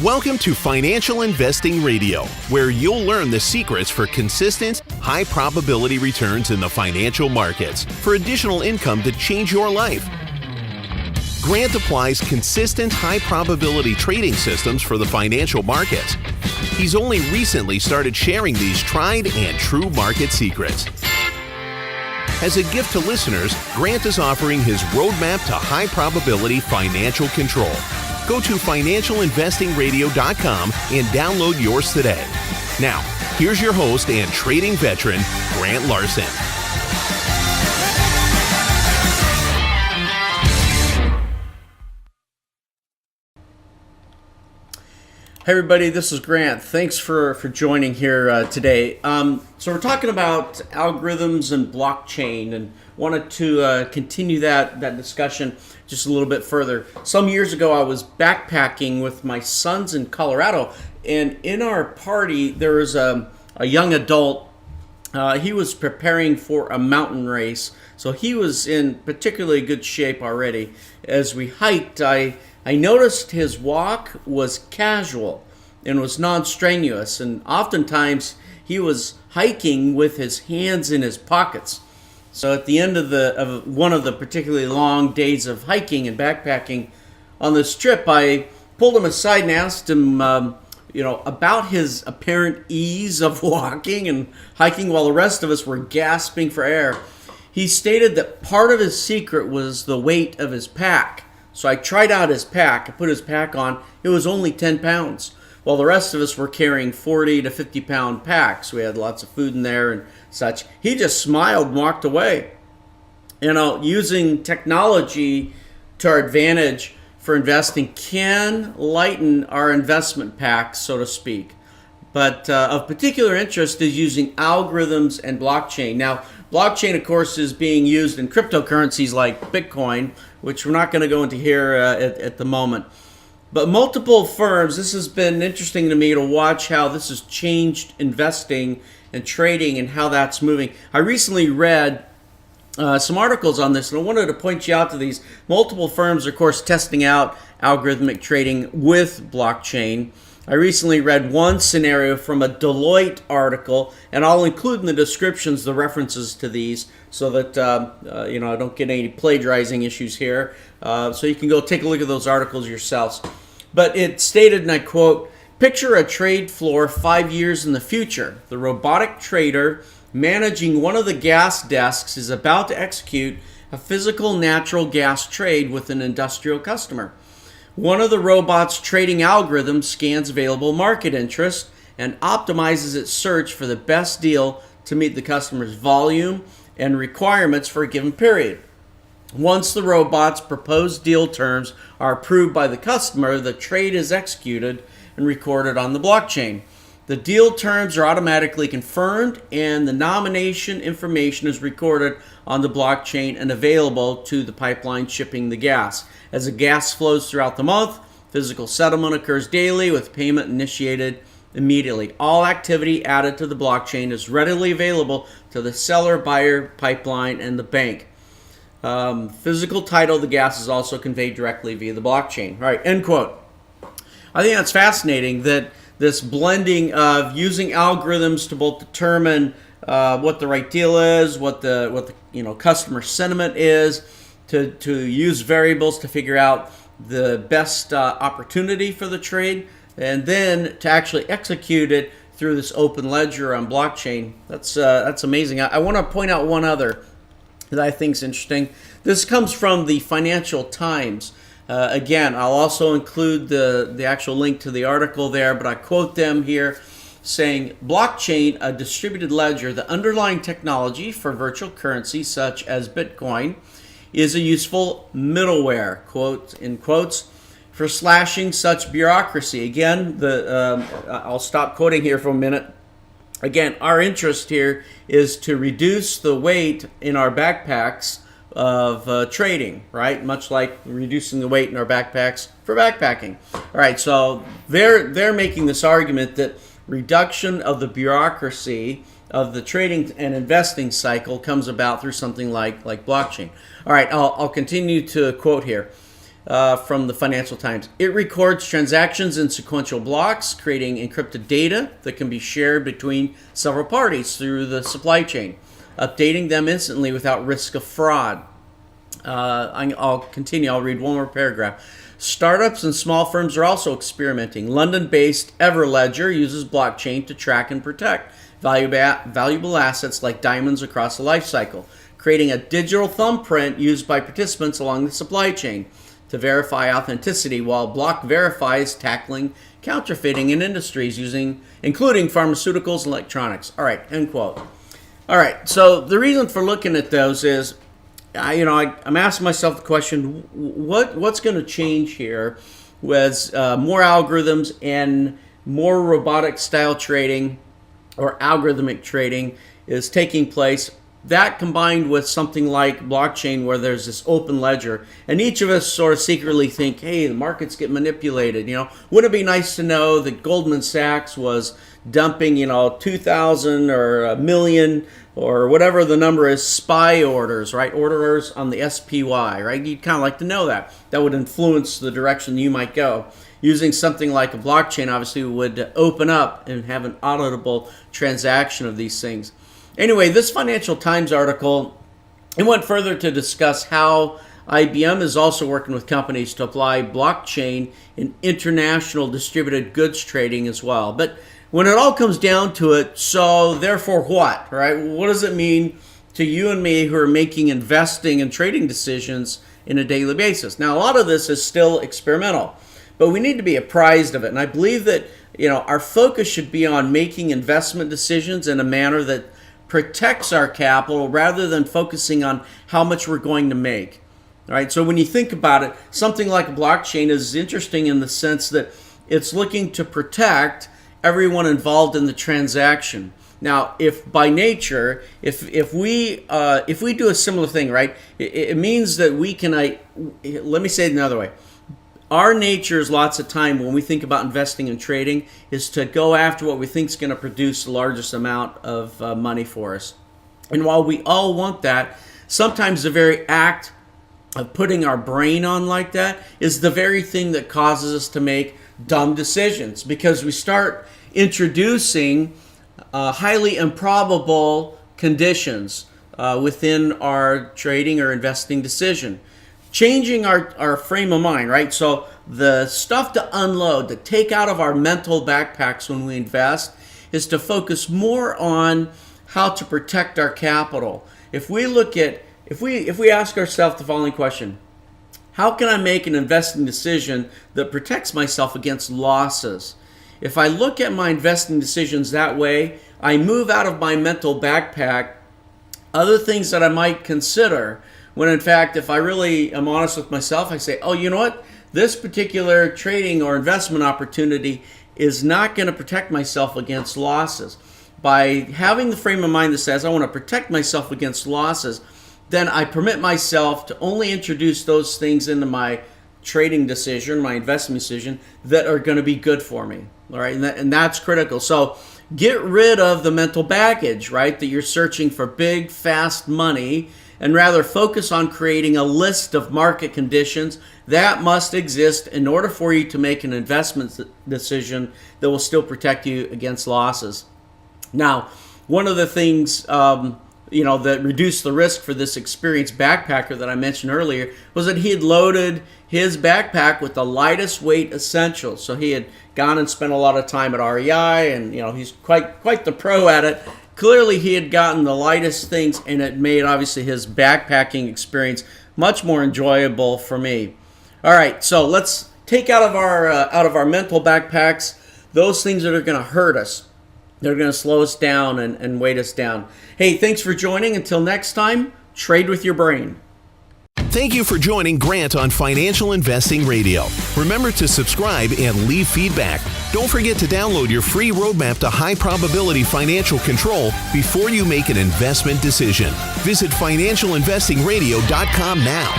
Welcome to Financial Investing Radio, where you'll learn the secrets for consistent, high-probability returns in the financial markets for additional income to change your life. Grant applies consistent, high-probability trading systems for the financial markets. He's only recently started sharing these tried and true market secrets. As a gift to listeners, Grant is offering his roadmap to high-probability financial control. Go to financialinvestingradio.com and download yours today. Now, here's your host and trading veteran, Grant Larson. Hey everybody, this is Grant. Thanks for joining here today. So we're talking about algorithms and blockchain, and wanted to continue that discussion just a little bit further. Some years ago, I was backpacking with my sons in Colorado, and in our party, there was a young adult. He was preparing for a mountain race, so he was in particularly good shape already. As we hiked, I noticed his walk was casual and was non-strenuous, and oftentimes he was hiking with his hands in his pockets. So at the end of one of the particularly long days of hiking and backpacking on this trip, I pulled him aside and asked him, about his apparent ease of walking and hiking while the rest of us were gasping for air. He stated that part of his secret was the weight of his pack. So I tried out his pack. I put his pack on. It was only 10 pounds, while the rest of us were carrying 40 to 50 pound packs. We had lots of food in there and such. He just smiled and walked away. Using technology to our advantage for investing can lighten our investment packs, so to speak. But of particular interest is using algorithms and blockchain. Now, blockchain, of course, is being used in cryptocurrencies like Bitcoin, which we're not going to go into here at the moment. But multiple firms, this has been interesting to me to watch how this has changed investing and trading and how that's moving. I recently read some articles on this, and I wanted to point you out to these. Multiple firms are, of course, testing out algorithmic trading with blockchain. I recently read one scenario from a Deloitte article, and I'll include in the descriptions the references to these so that I don't get any plagiarizing issues here. So you can go take a look at those articles yourselves. But it stated, and I quote, "Picture a trade floor 5 years in the future. The robotic trader managing one of the gas desks is about to execute a physical natural gas trade with an industrial customer. One of the robot's trading algorithms scans available market interest and optimizes its search for the best deal to meet the customer's volume and requirements for a given period. Once the robot's proposed deal terms are approved by the customer, the trade is executed and recorded on the blockchain. The deal terms are automatically confirmed, and the nomination information is recorded on the blockchain and available to the pipeline shipping the gas. As the gas flows throughout the month, physical settlement occurs daily with payment initiated immediately. All activity added to the blockchain is readily available to the seller, buyer, pipeline, and the bank. Physical title of the gas is also conveyed directly via the blockchain." All right, end quote. I think that's fascinating, that this blending of using algorithms to both determine what the right deal is, what the customer sentiment is, to use variables to figure out the best opportunity for the trade, and then to actually execute it through this open ledger on blockchain. That's amazing. I want to point out one other that I think is interesting. This comes from the Financial Times. Again, I'll also include the actual link to the article there, but I quote them here saying, "Blockchain, a distributed ledger, the underlying technology for virtual currency such as Bitcoin, is a useful middleware," quote in quotes, "for slashing such bureaucracy." Again, I'll stop quoting here for a minute. Again, our interest here is to reduce the weight in our backpacks of trading, right? Much like reducing the weight in our backpacks for backpacking. All right, so they're making this argument that reduction of the bureaucracy of the trading and investing cycle comes about through something like blockchain. All right, I'll continue to quote here. from the Financial Times. It records transactions in sequential blocks, creating encrypted data that can be shared between several parties through the supply chain, updating them instantly without risk of fraud. I'll continue. I'll read one more paragraph. Startups and small firms are also experimenting. London-based Everledger uses blockchain to track and protect valuable assets like diamonds across the life cycle, creating a digital thumbprint used by participants along the supply chain to verify authenticity, while Block Verify is tackling counterfeiting in industries including pharmaceuticals and electronics. All right, end quote. All right, so the reason for looking at those is, I'm asking myself the question, what's going to change here with more algorithms and more robotic style trading or algorithmic trading is taking place. That combined with something like blockchain where there's this open ledger, and each of us sort of secretly think, hey, the markets get manipulated. Wouldn't it be nice to know that Goldman Sachs was dumping, 2,000 or a million or whatever the number is, spy orders, right? Orders on the SPY, right? You'd kind of like to know that. That would influence the direction you might go. Using something like a blockchain obviously would open up and have an auditable transaction of these things. Anyway, this Financial Times article, it went further to discuss how IBM is also working with companies to apply blockchain in international distributed goods trading as well. But when it all comes down to it, so therefore what, right? What does it mean to you and me who are making investing and trading decisions in a daily basis? Now, a lot of this is still experimental, but we need to be apprised of it. And I believe that, our focus should be on making investment decisions in a manner that protects our capital rather than focusing on how much we're going to make. All right, so when you think about it, something like a blockchain is interesting in the sense that it's looking to protect everyone involved in the transaction. Now, if by nature, if we do a similar thing, right, it means that we can. Let me say it another way. Our nature is lots of time when we think about investing and trading is to go after what we think is going to produce the largest amount of money for us. And while we all want that, sometimes the very act of putting our brain on like that is the very thing that causes us to make dumb decisions, because we start introducing highly improbable conditions within our trading or investing decision. Changing our frame of mind, right? So the stuff to unload, to take out of our mental backpacks when we invest, is to focus more on how to protect our capital. If we ask ourselves the following question, how can I make an investing decision that protects myself against losses? If I look at my investing decisions that way, I move out of my mental backpack other things that I might consider. When in fact, if I really am honest with myself, I say, oh, you know what? This particular trading or investment opportunity is not going to protect myself against losses. By having the frame of mind that says I want to protect myself against losses, then I permit myself to only introduce those things into my trading decision, my investment decision, that are going to be good for me. All right, and that's critical. So get rid of the mental baggage, right, that you're searching for big, fast money, and rather focus on creating a list of market conditions that must exist in order for you to make an investment decision that will still protect you against losses. Now, one of the things that reduced the risk for this experienced backpacker that I mentioned earlier was that he had loaded his backpack with the lightest weight essentials. So he had gone and spent a lot of time at REI, and he's quite the pro at it. Clearly, he had gotten the lightest things, and it made, obviously, his backpacking experience much more enjoyable for me. All right, so let's take out of our mental backpacks those things that are going to hurt us. They're going to slow us down and weight us down. Hey, thanks for joining. Until next time, trade with your brain. Thank you for joining Grant on Financial Investing Radio. Remember to subscribe and leave feedback. Don't forget to download your free roadmap to high probability financial control before you make an investment decision. Visit financialinvestingradio.com now.